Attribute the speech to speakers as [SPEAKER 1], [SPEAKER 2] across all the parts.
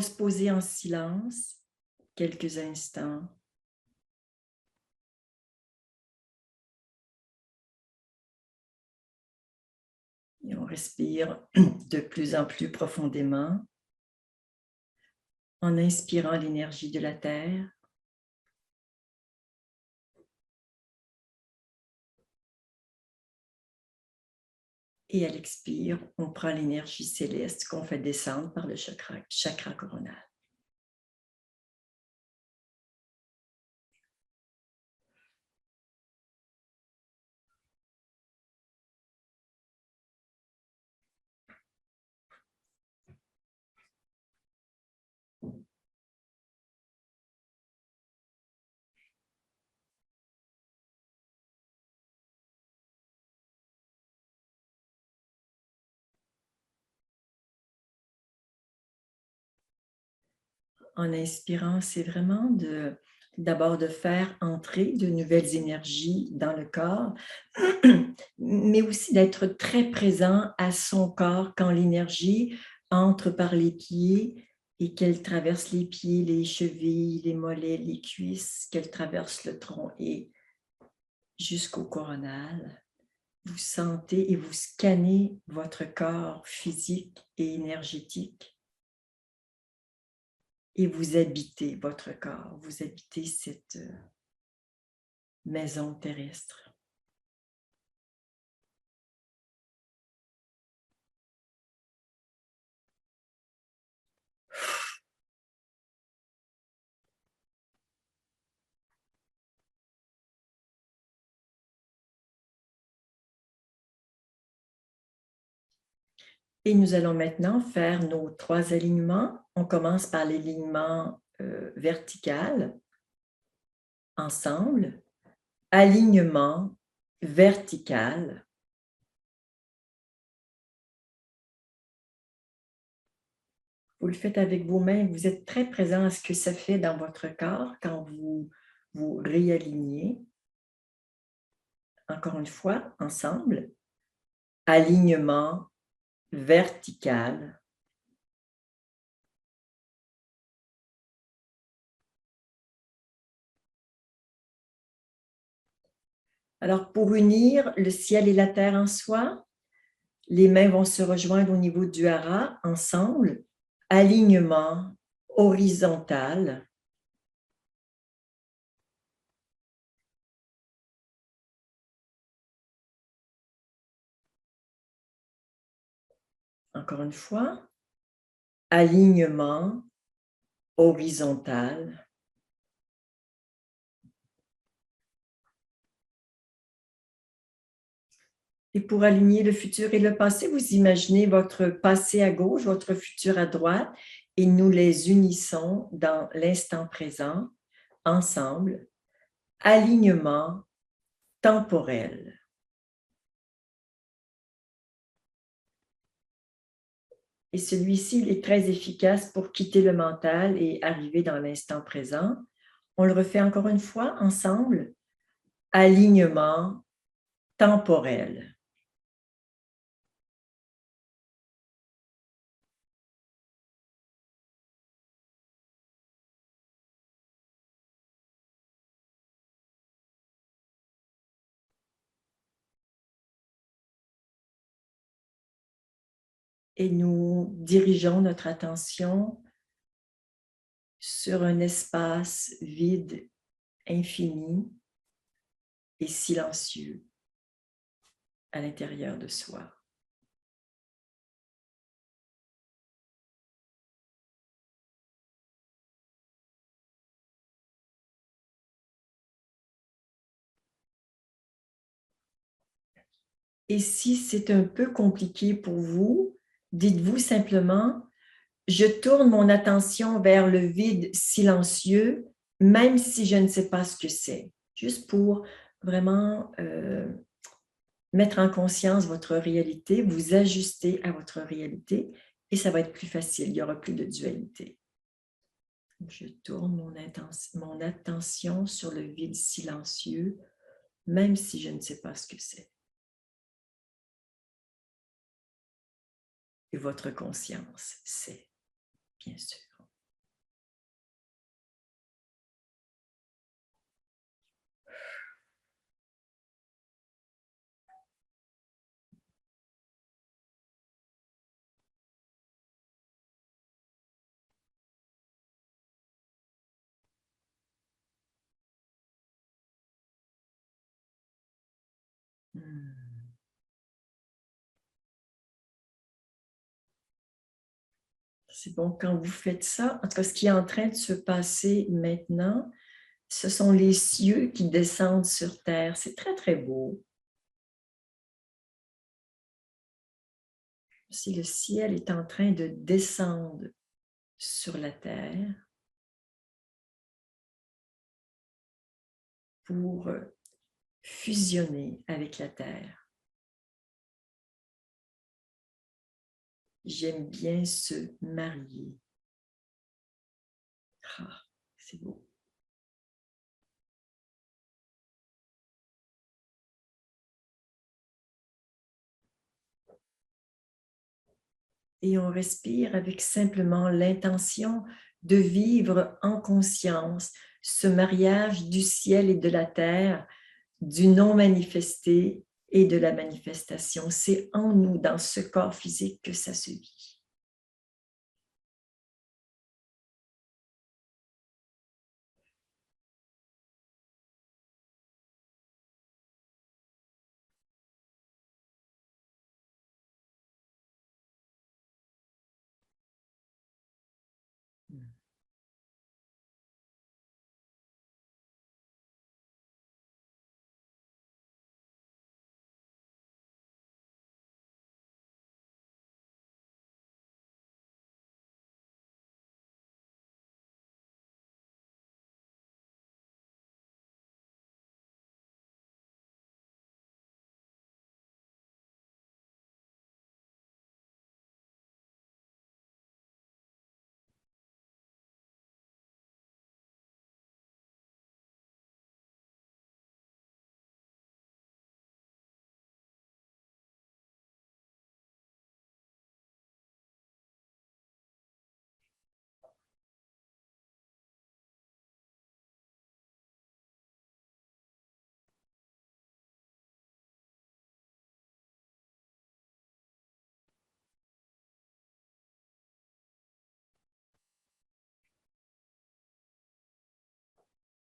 [SPEAKER 1] va se poser en silence quelques instants. Et on respire de plus en plus profondément en inspirant l'énergie de la Terre. Et à l'expire, on prend l'énergie céleste qu'on fait descendre par le chakra coronal. En inspirant, c'est vraiment d'abord de faire entrer de nouvelles énergies dans le corps, mais aussi d'être très présent à son corps quand l'énergie entre par les pieds et qu'elle traverse les pieds, les chevilles, les mollets, les cuisses, qu'elle traverse le tronc et jusqu'au coronal. Vous sentez et vous scannez votre corps physique et énergétique. Et vous habitez votre corps, vous habitez cette maison terrestre. Et nous allons maintenant faire nos 3 alignements. On commence par l'alignement vertical, ensemble. Alignement vertical. Vous le faites avec vos mains, vous êtes très présent à ce que ça fait dans votre corps quand vous vous réalignez. Encore une fois, ensemble. Alignement vertical. Alors, pour unir le ciel et la terre en soi, les mains vont se rejoindre au niveau du hara, ensemble, alignement horizontal. Encore une fois, alignement horizontal. Et pour aligner le futur et le passé, vous imaginez votre passé à gauche, votre futur à droite, et nous les unissons dans l'instant présent, ensemble, alignement temporel. Et celui-ci, il est très efficace pour quitter le mental et arriver dans l'instant présent. On le refait encore une fois ensemble. Alignement temporel. Et nous dirigeons notre attention sur un espace vide, infini et silencieux à l'intérieur de soi. Et si c'est un peu compliqué pour vous, dites-vous simplement: je tourne mon attention vers le vide silencieux, même si je ne sais pas ce que c'est. Juste pour vraiment mettre en conscience votre réalité, vous ajuster à votre réalité et ça va être plus facile, il n'y aura plus de dualité. Je tourne mon attention sur le vide silencieux, même si je ne sais pas ce que c'est. Et votre conscience sait, bien sûr. C'est bon, quand vous faites ça, en tout cas, ce qui est en train de se passer maintenant, ce sont les cieux qui descendent sur terre. C'est très, très beau. Si le ciel est en train de descendre sur la terre pour fusionner avec la terre. J'aime bien se marier. Ah, c'est beau. Et on respire avec simplement l'intention de vivre en conscience ce mariage du ciel et de la terre, du non manifesté et de la manifestation. C'est en nous, dans ce corps physique, que ça se vit.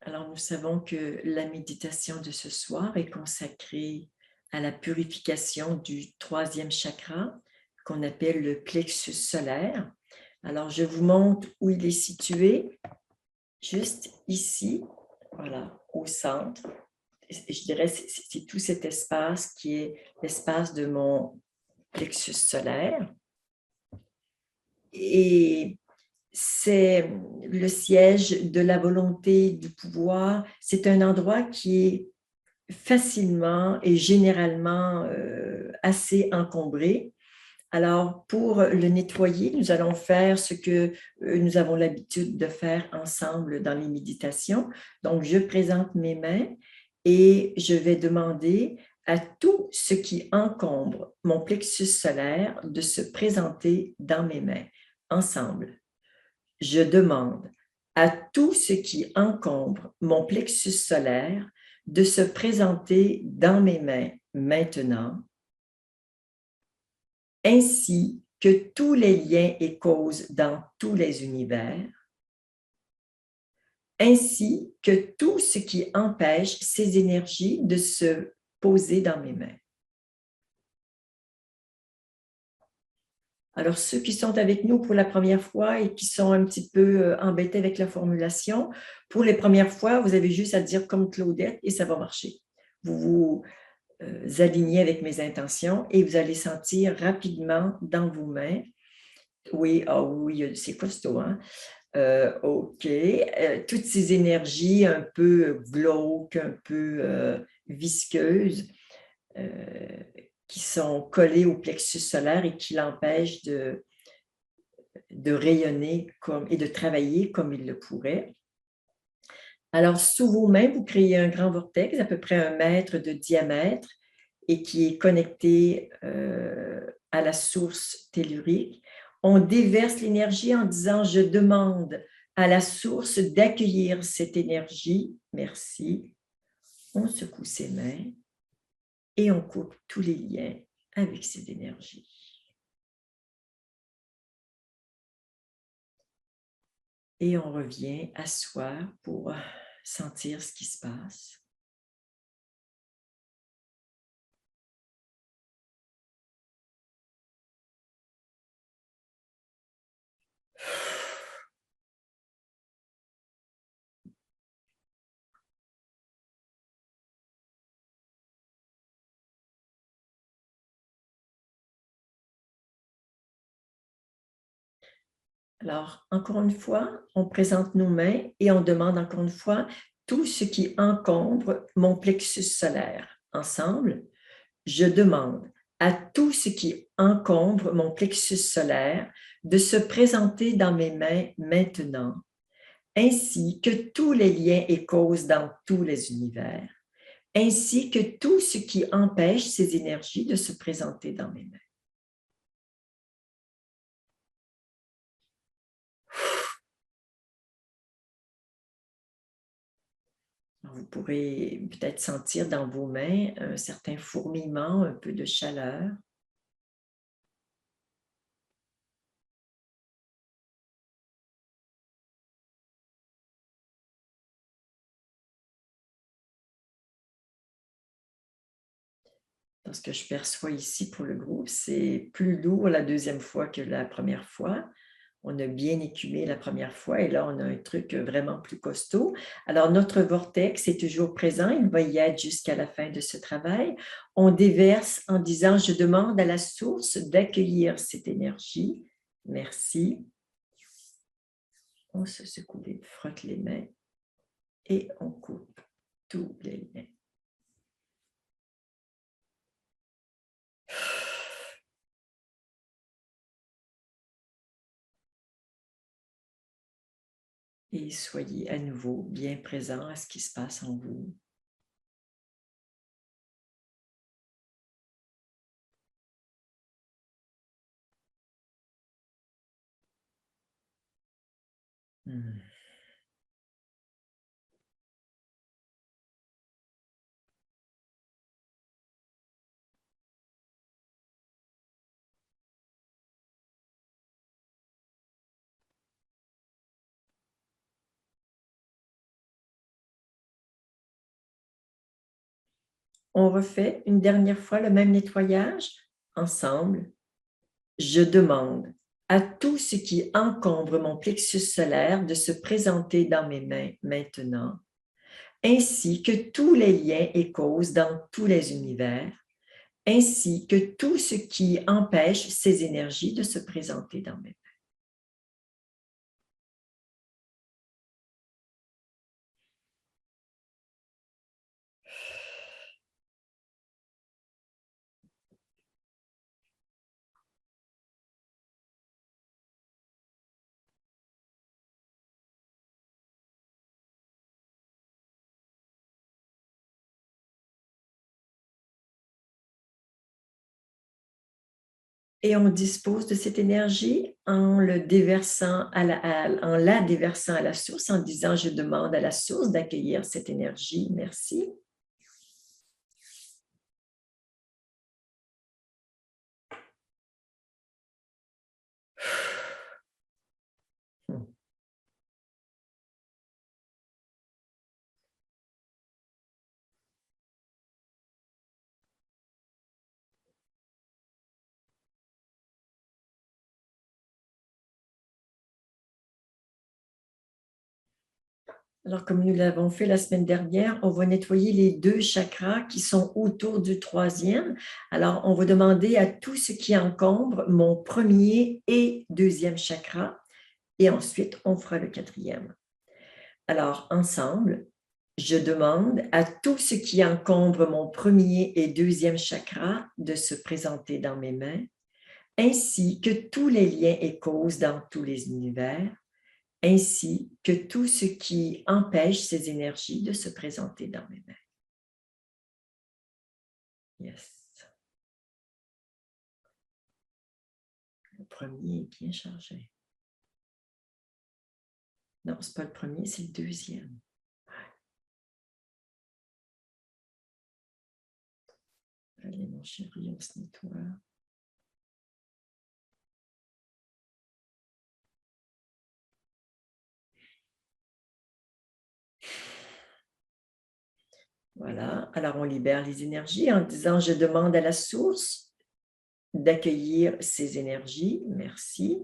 [SPEAKER 1] Alors, nous savons que la méditation de ce soir est consacrée à la purification du troisième chakra, qu'on appelle le plexus solaire. Alors, je vous montre où il est situé, juste ici, voilà, au centre. Je dirais c'est tout cet espace qui est l'espace de mon plexus solaire. Et c'est le siège de la volonté, du pouvoir. C'est un endroit qui est facilement et généralement assez encombré. Alors, pour le nettoyer, nous allons faire ce que nous avons l'habitude de faire ensemble dans les méditations. Donc, je présente mes mains et je vais demander à tout ce qui encombre mon plexus solaire de se présenter dans mes mains, ensemble. Je demande à tout ce qui encombre mon plexus solaire de se présenter dans mes mains maintenant, ainsi que tous les liens et causes dans tous les univers, ainsi que tout ce qui empêche ces énergies de se poser dans mes mains. Alors, ceux qui sont avec nous pour la première fois et qui sont un petit peu embêtés avec la formulation, pour les premières fois, vous avez juste à dire comme Claudette et ça va marcher. Vous vous alignez avec mes intentions et vous allez sentir rapidement dans vos mains. Oui, ah oui, c'est costaud, hein? OK. Toutes ces énergies un peu glauques, un peu visqueuses, qui sont collées au plexus solaire et qui l'empêchent de rayonner et de travailler comme il le pourrait. Alors, sous vos mains, vous créez un grand vortex d'à peu près 1 mètre de diamètre et qui est connecté à la source tellurique. On déverse l'énergie en disant « Je demande à la source d'accueillir cette énergie. Merci. » On secoue ses mains et on coupe tous les liens avec cette énergie. Et on revient à soi pour sentir ce qui se passe. Alors, encore une fois, on présente nos mains et on demande encore une fois tout ce qui encombre mon plexus solaire. Ensemble, je demande à tout ce qui encombre mon plexus solaire de se présenter dans mes mains maintenant, ainsi que tous les liens et causes dans tous les univers, ainsi que tout ce qui empêche ces énergies de se présenter dans mes mains. Vous pourrez peut-être sentir dans vos mains un certain fourmillement, un peu de chaleur. Dans ce que je perçois ici pour le groupe, c'est plus lourd la deuxième fois que la première fois. On a bien écumé la première fois et là, on a un truc vraiment plus costaud. Alors, notre vortex est toujours présent. Il va y être jusqu'à la fin de ce travail. On déverse en disant, je demande à la source d'accueillir cette énergie. Merci. On se secoue, frotte les mains et on coupe tous les liens. Et soyez à nouveau bien présent à ce qui se passe en vous. On refait une dernière fois le même nettoyage ensemble. Je demande à tout ce qui encombre mon plexus solaire de se présenter dans mes mains maintenant, ainsi que tous les liens et causes dans tous les univers, ainsi que tout ce qui empêche ces énergies de se présenter dans mes mains. Et on dispose de cette énergie en la déversant à la source, en disant « Je demande à la source d'accueillir cette énergie. Merci. » Alors, comme nous l'avons fait la semaine dernière, on va nettoyer les 2 chakras qui sont autour du 3e. Alors, on va demander à tout ce qui encombre mon 1er et 2e chakra. Et ensuite, on fera le 4e. Alors, ensemble, je demande à tout ce qui encombre mon 1er et 2e chakra de se présenter dans mes mains, ainsi que tous les liens et causes dans tous les univers, ainsi que tout ce qui empêche ces énergies de se présenter dans mes mains. Yes. Le 1er est bien chargé. Non, ce n'est pas le 1er, c'est le 2e. Allez, mon chéri, on se nettoie. Voilà, alors on libère les énergies en disant « Je demande à la source d'accueillir ces énergies. Merci. »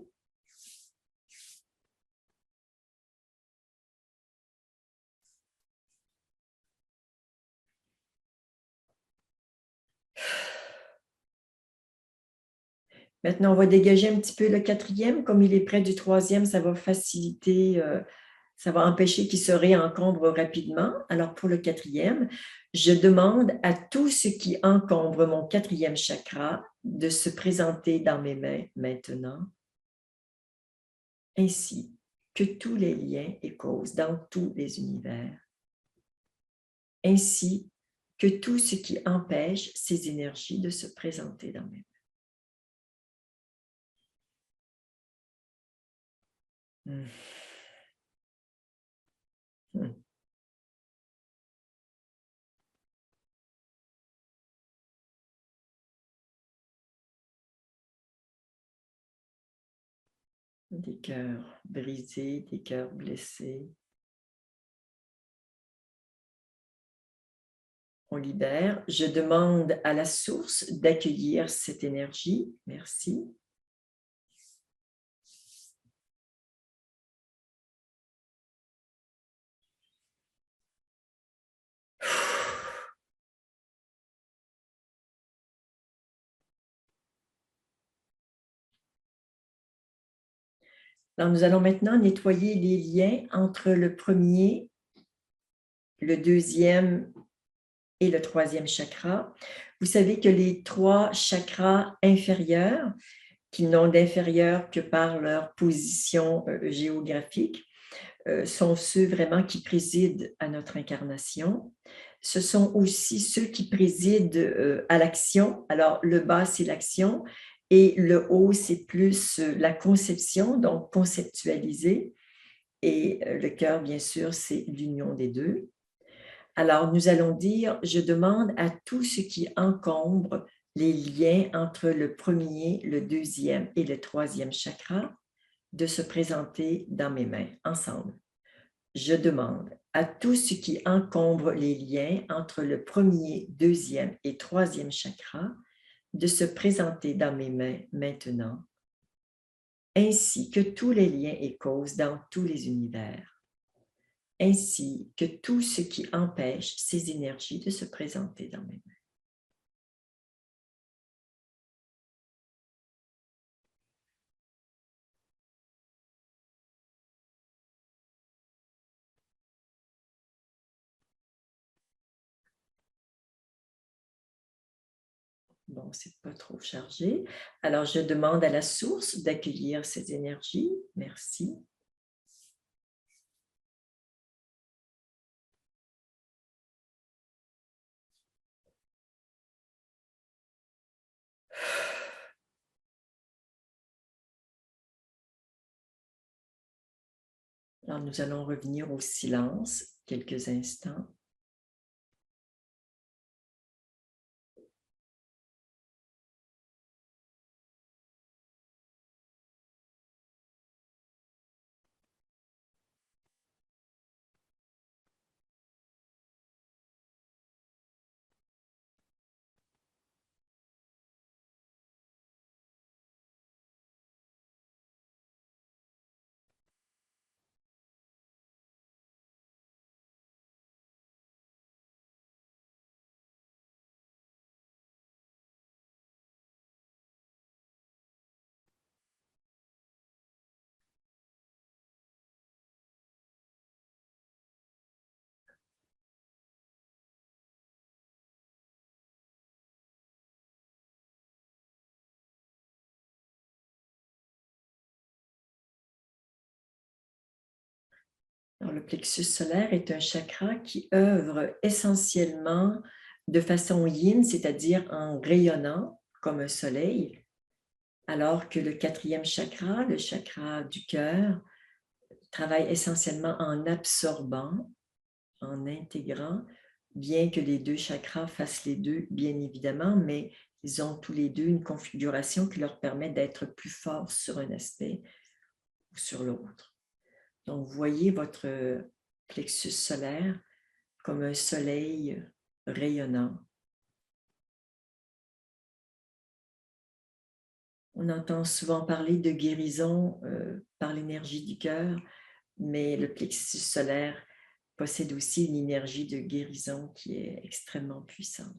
[SPEAKER 1] Maintenant, on va dégager un petit peu le quatrième. Comme il est près du troisième, ça va faciliter, ça va empêcher qu'il se réencombre rapidement. Alors, pour le quatrième, je demande à tout ce qui encombre mon quatrième chakra de se présenter dans mes mains maintenant, ainsi que tous les liens et causes dans tous les univers, ainsi que tout ce qui empêche ces énergies de se présenter dans mes mains. Des cœurs brisés, des cœurs blessés. On libère. Je demande à la source d'accueillir cette énergie. Merci. Alors, nous allons maintenant nettoyer les liens entre le premier, le deuxième et le troisième chakra. Vous savez que les trois chakras inférieurs, qui n'ont d'inférieur que par leur position géographique, sont ceux vraiment qui président à notre incarnation. Ce sont aussi ceux qui président à l'action. Alors, le bas, c'est l'action et le haut, c'est plus la conception, donc conceptualiser. Et le cœur, bien sûr, c'est l'union des deux. Alors, nous allons dire, je demande à tout ce qui encombre les liens entre le premier, le deuxième et le troisième chakra de se présenter dans mes mains ensemble. Je demande à tout ce qui encombre les liens entre le premier, deuxième et troisième chakra de se présenter dans mes mains maintenant, ainsi que tous les liens et causes dans tous les univers, ainsi que tout ce qui empêche ces énergies de se présenter dans mes mains. Bon, c'est pas trop chargé. Alors, je demande à la source d'accueillir ces énergies. Merci. Alors, nous allons revenir au silence quelques instants. Alors, le plexus solaire est un chakra qui œuvre essentiellement de façon yin, c'est-à-dire en rayonnant comme un soleil, alors que le quatrième chakra, le chakra du cœur, travaille essentiellement en absorbant, en intégrant, bien que les deux chakras fassent les deux, bien évidemment, mais ils ont tous les deux une configuration qui leur permet d'être plus forts sur un aspect ou sur l'autre. Donc, voyez votre plexus solaire comme un soleil rayonnant. On entend souvent parler de guérison par l'énergie du cœur, mais le plexus solaire possède aussi une énergie de guérison qui est extrêmement puissante.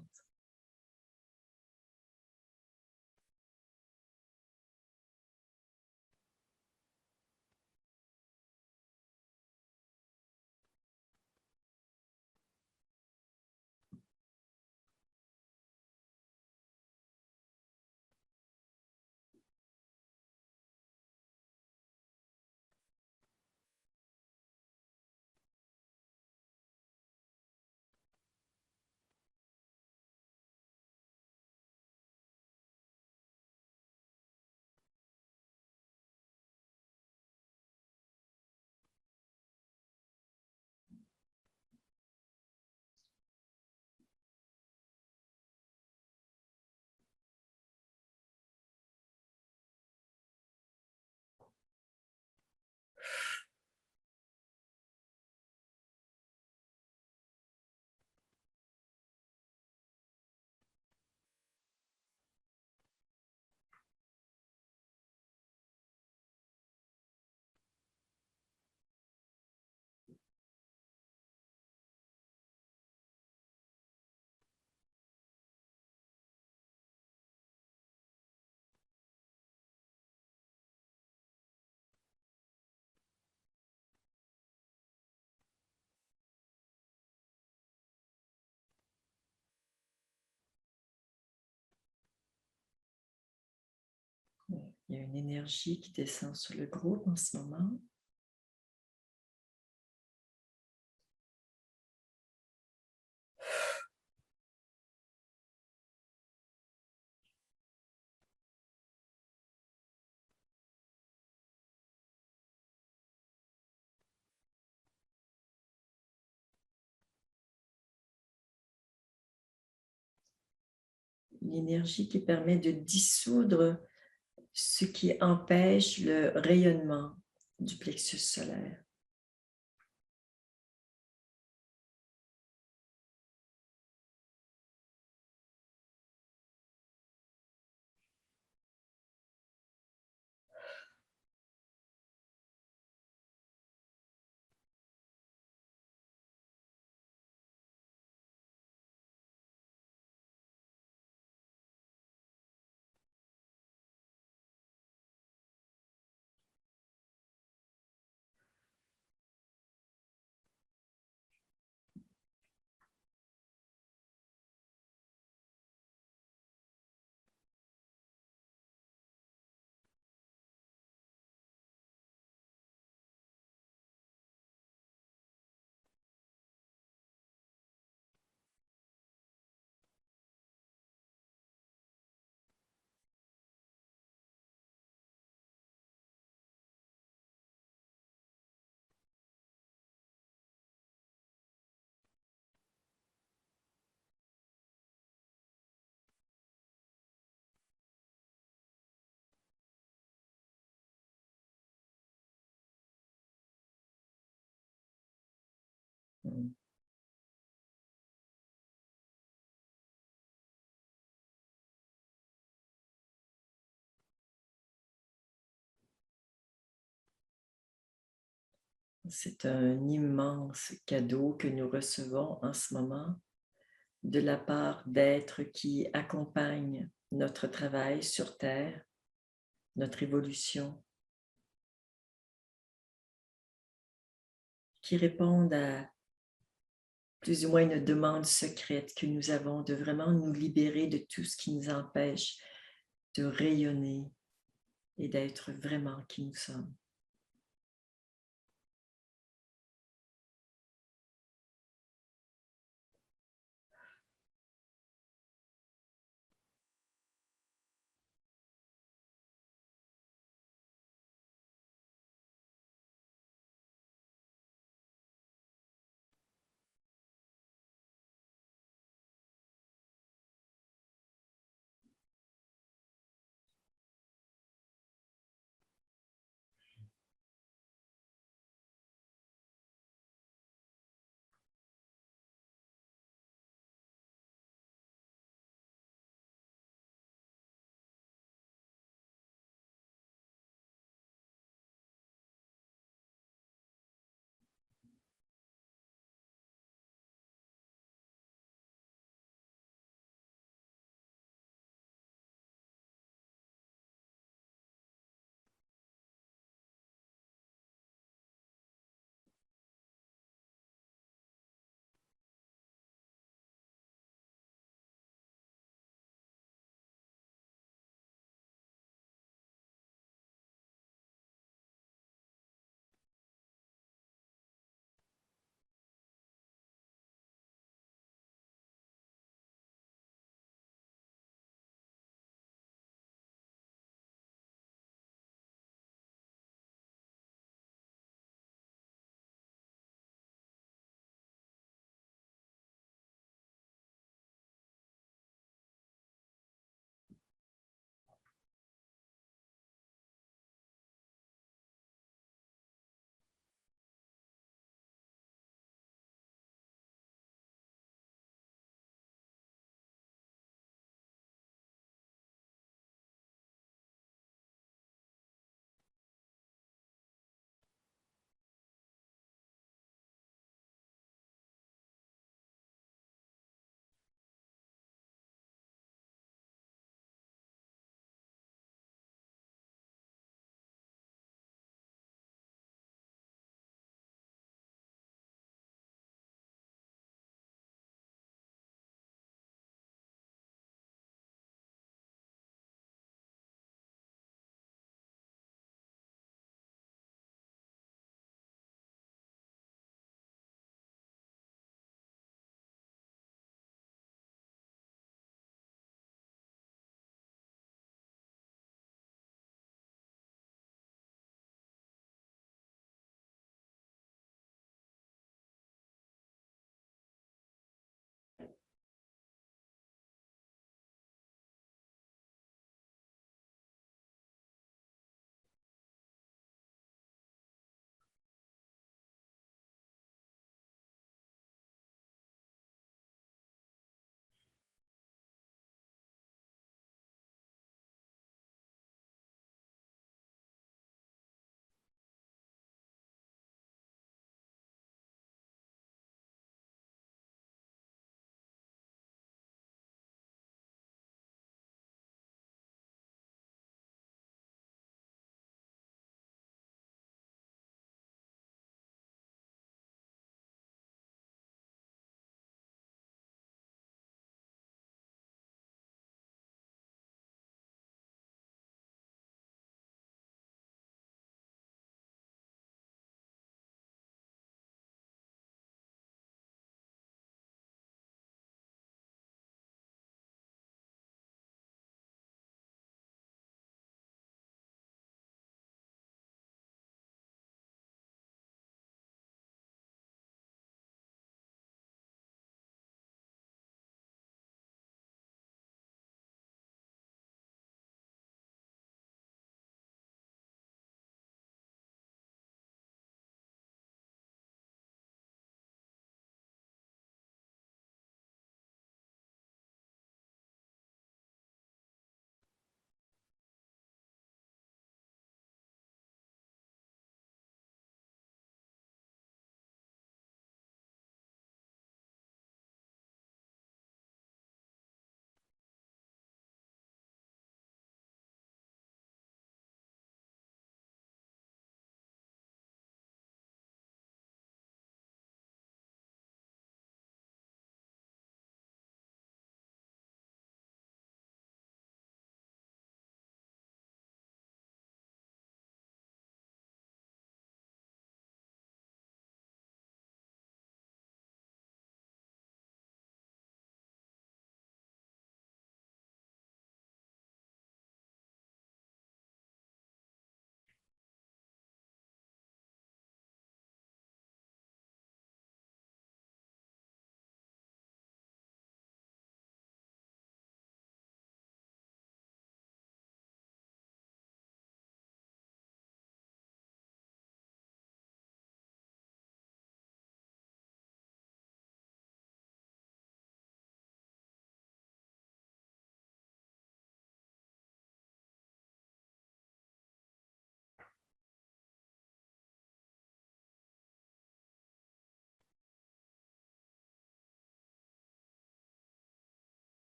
[SPEAKER 1] Il y a une énergie qui descend sur le groupe en ce moment. Une énergie qui permet de dissoudre ce qui empêche le rayonnement du plexus solaire. C'est un immense cadeau que nous recevons en ce moment de la part d'êtres qui accompagnent notre travail sur Terre, notre évolution, qui répondent à plus ou moins une demande secrète que nous avons de vraiment nous libérer de tout ce qui nous empêche de rayonner et d'être vraiment qui nous sommes.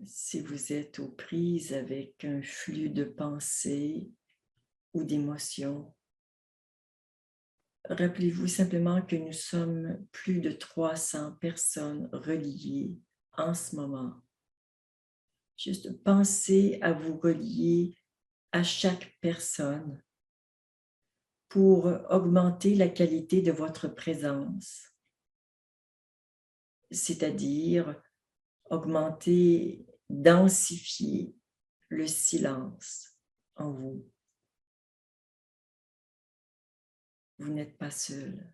[SPEAKER 1] Si vous êtes aux prises avec un flux de pensées ou d'émotions, rappelez-vous simplement que nous sommes plus de 300 personnes reliées en ce moment. Juste pensez à vous relier à chaque personne pour augmenter la qualité de votre présence, c'est-à-dire augmenter, densifier le silence en vous. Vous n'êtes pas seul.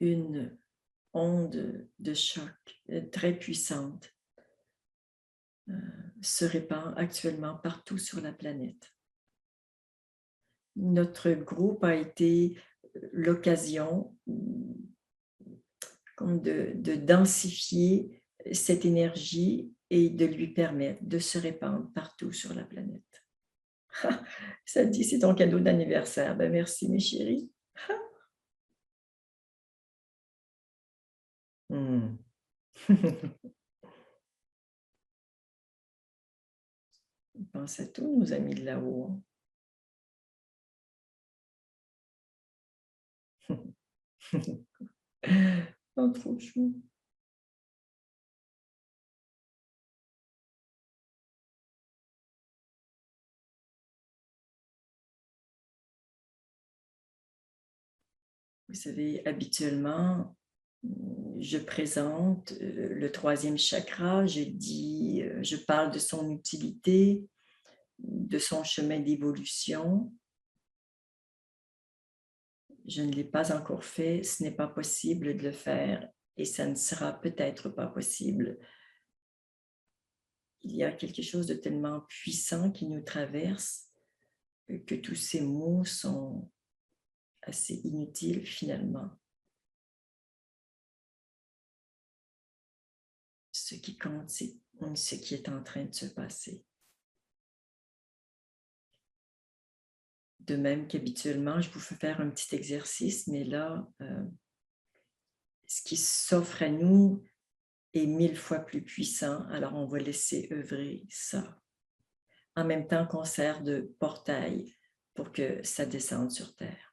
[SPEAKER 1] Une onde de choc très puissante se répand actuellement partout sur la planète. Notre groupe a été l'occasion de densifier cette énergie et de lui permettre de se répandre partout sur la planète. Ça te dit, c'est ton cadeau d'anniversaire. Ben, merci, mes chéris. Hmm. Pense à tous nos amis de là-haut. Oh, trop chou. Vous savez, habituellement, je présente le troisième chakra, je parle de son utilité, de son chemin d'évolution. Je ne l'ai pas encore fait, ce n'est pas possible de le faire et ça ne sera peut-être pas possible. Il y a quelque chose de tellement puissant qui nous traverse que tous ces mots sont assez inutiles finalement. Ce qui compte, c'est ce qui est en train de se passer. De même qu'habituellement, je vous fais faire un petit exercice, mais là, ce qui s'offre à nous est 1000 fois plus puissant, alors on va laisser œuvrer ça. En même temps qu'on sert de portail pour que ça descende sur Terre.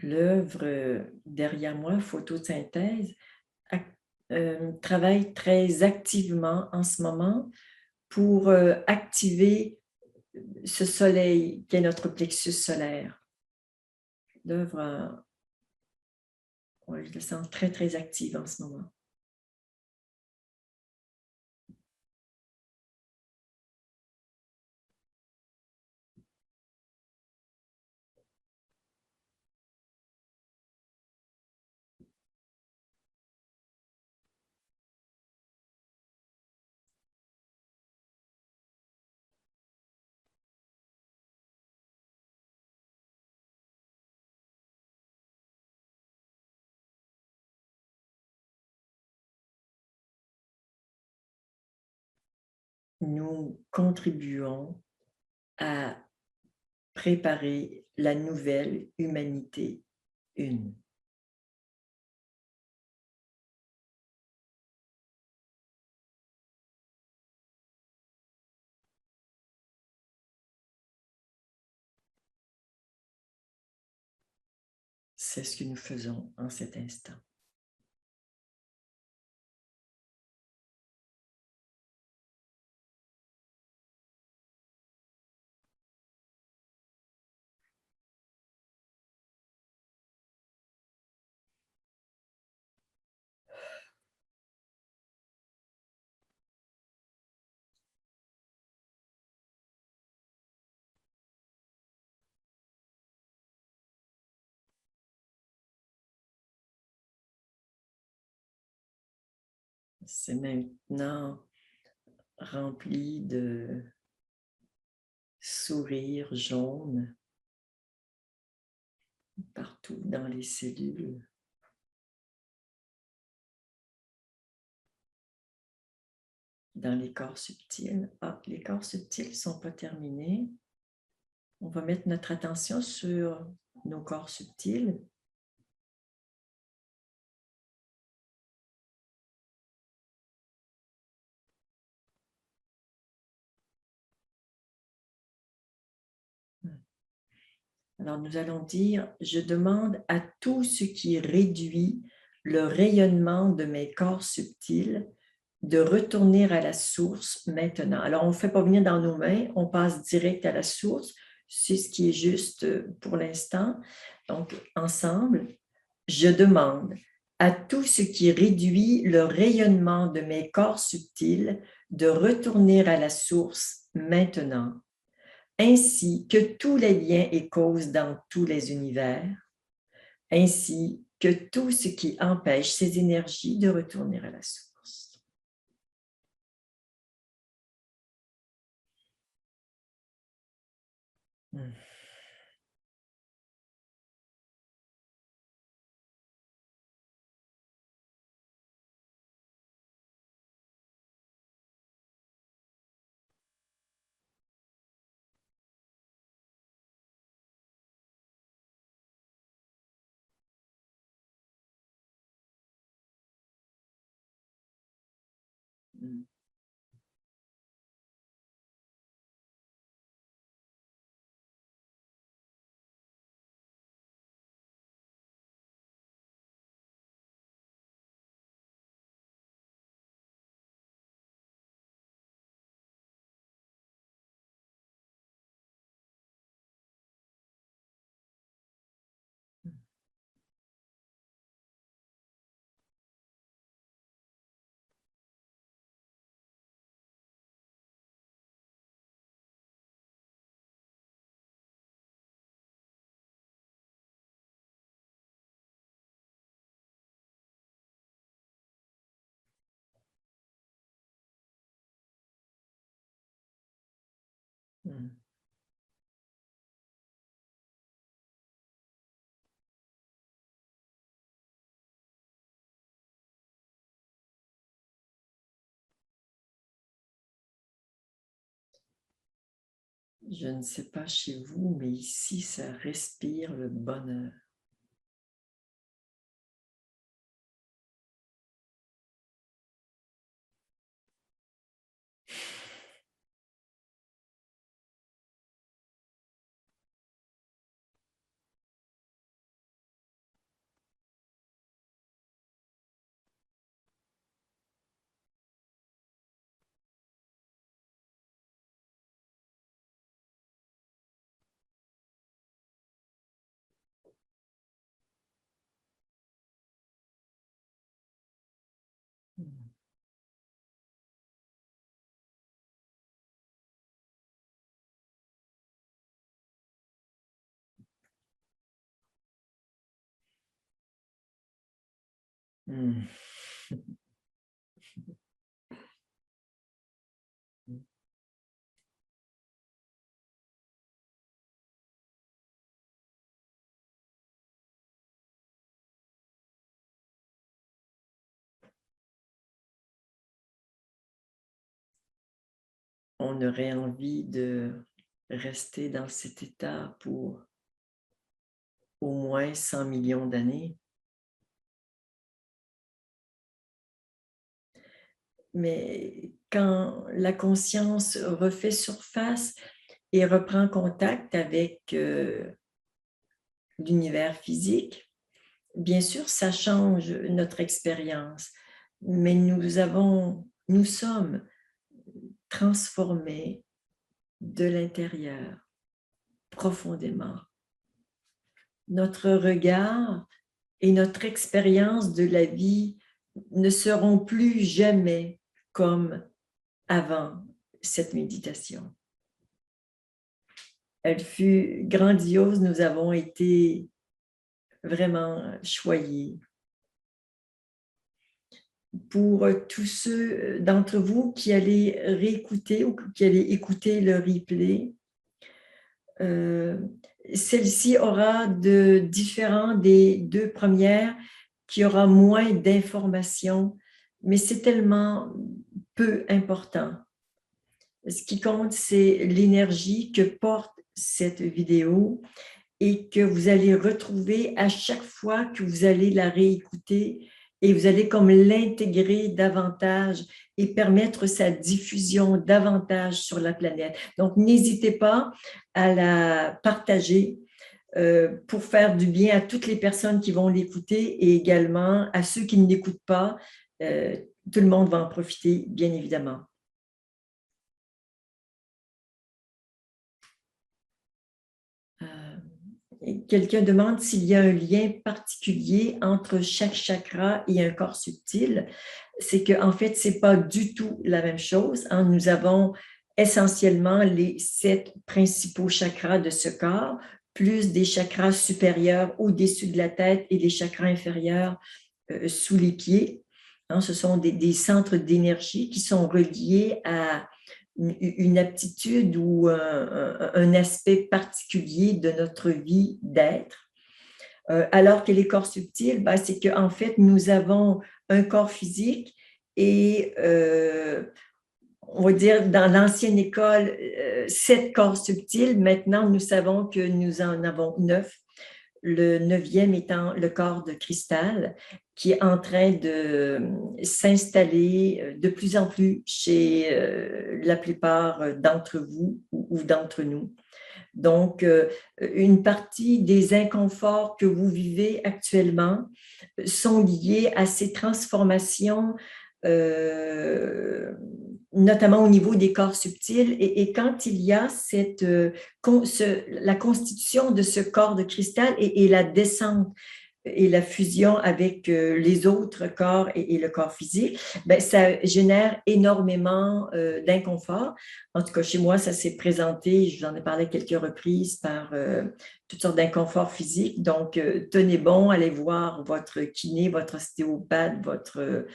[SPEAKER 1] L'œuvre derrière moi, photosynthèse, travaille très activement en ce moment pour activer ce soleil qui est notre plexus solaire. L'œuvre, ouais, je le sens très, très active en ce moment. Nous contribuons à préparer la nouvelle humanité une. C'est ce que nous faisons en cet instant. C'est maintenant rempli de sourires jaunes partout dans les cellules. Dans les corps subtils. Ah, les corps subtils ne sont pas terminés. On va mettre notre attention sur nos corps subtils. Alors, nous allons dire, je demande à tout ce qui réduit le rayonnement de mes corps subtils de retourner à la source maintenant. Alors, on ne fait pas venir dans nos mains, on passe direct à la source. C'est ce qui est juste pour l'instant. Donc, ensemble, je demande à tout ce qui réduit le rayonnement de mes corps subtils de retourner à la source maintenant, ainsi que tous les liens et causes dans tous les univers, ainsi que tout ce qui empêche ces énergies de retourner à la source. Je ne sais pas chez vous, mais ici, ça respire le bonheur. Mm. On aurait envie de rester dans cet état pour au moins 100 millions d'années. Mais quand la conscience refait surface et reprend contact avec l'univers physique, bien sûr, ça change notre expérience, mais nous sommes transformés de l'intérieur profondément. Notre regard et notre expérience de la vie ne seront plus jamais comme avant cette méditation. Elle fut grandiose, nous avons été vraiment choyés. Pour tous ceux d'entre vous qui allez réécouter ou qui allez écouter le replay, celle-ci aura de différents des deux premières, qui aura moins d'informations, mais c'est tellement peu important. Ce qui compte, c'est l'énergie que porte cette vidéo et que vous allez retrouver à chaque fois que vous allez la réécouter et vous allez comme l'intégrer davantage et permettre sa diffusion davantage sur la planète. Donc, n'hésitez pas à la partager pour faire du bien à toutes les personnes qui vont l'écouter et également à ceux qui ne l'écoutent pas. Tout le monde va en profiter, bien évidemment. Quelqu'un demande s'il y a un lien particulier entre chaque chakra et un corps subtil. C'est qu'en fait, ce n'est pas du tout la même chose. Hein. Nous avons essentiellement les 7 principaux chakras de ce corps, plus des chakras supérieurs au-dessus de la tête et les chakras inférieurs sous les pieds. Hein. Ce sont des centres d'énergie qui sont reliés à une aptitude ou un aspect particulier de notre vie d'être. Alors que les corps subtils, ben, c'est qu'en fait, nous avons un corps physique et on va dire dans l'ancienne école, 7 corps subtils. Maintenant, nous savons que nous en avons 9. Le 9e étant le corps de cristal, qui est en train de s'installer de plus en plus chez la plupart d'entre vous ou d'entre nous. Donc, une partie des inconforts que vous vivez actuellement sont liés à ces transformations, notamment au niveau des corps subtils. Et quand il y a la constitution de ce corps de cristal et la descente et la fusion avec les autres corps et le corps physique, ben, ça génère énormément d'inconfort. En tout cas, chez moi, ça s'est présenté, je vous en ai parlé à quelques reprises, par toutes sortes d'inconforts physiques. Donc, tenez bon, allez voir votre kiné, votre ostéopathe, votre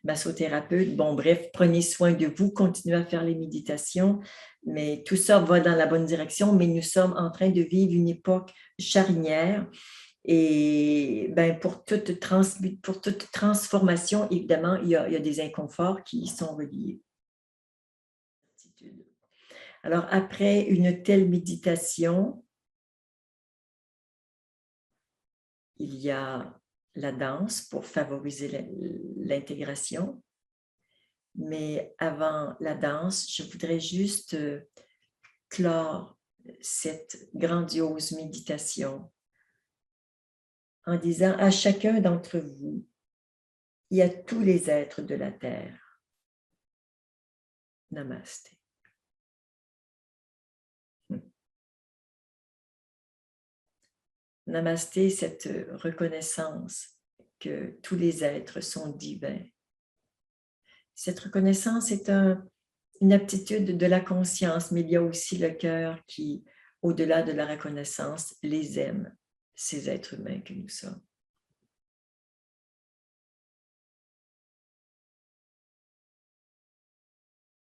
[SPEAKER 1] massothérapeute. Bon, bref, prenez soin de vous, continuez à faire les méditations. Mais tout ça va dans la bonne direction, mais nous sommes en train de vivre une époque charnière. Et ben, pour toute transformation, évidemment, il y a des inconforts qui y sont reliés. Alors, après une telle méditation, il y a la danse pour favoriser l'intégration. Mais avant la danse, je voudrais juste clore cette grandiose méditation en disant à chacun d'entre vous, et à tous les êtres de la Terre, Namasté. Namasté, cette reconnaissance que tous les êtres sont divins. Cette reconnaissance est une aptitude de la conscience, mais il y a aussi le cœur qui, au-delà de la reconnaissance, les aime, ces êtres humains que nous sommes.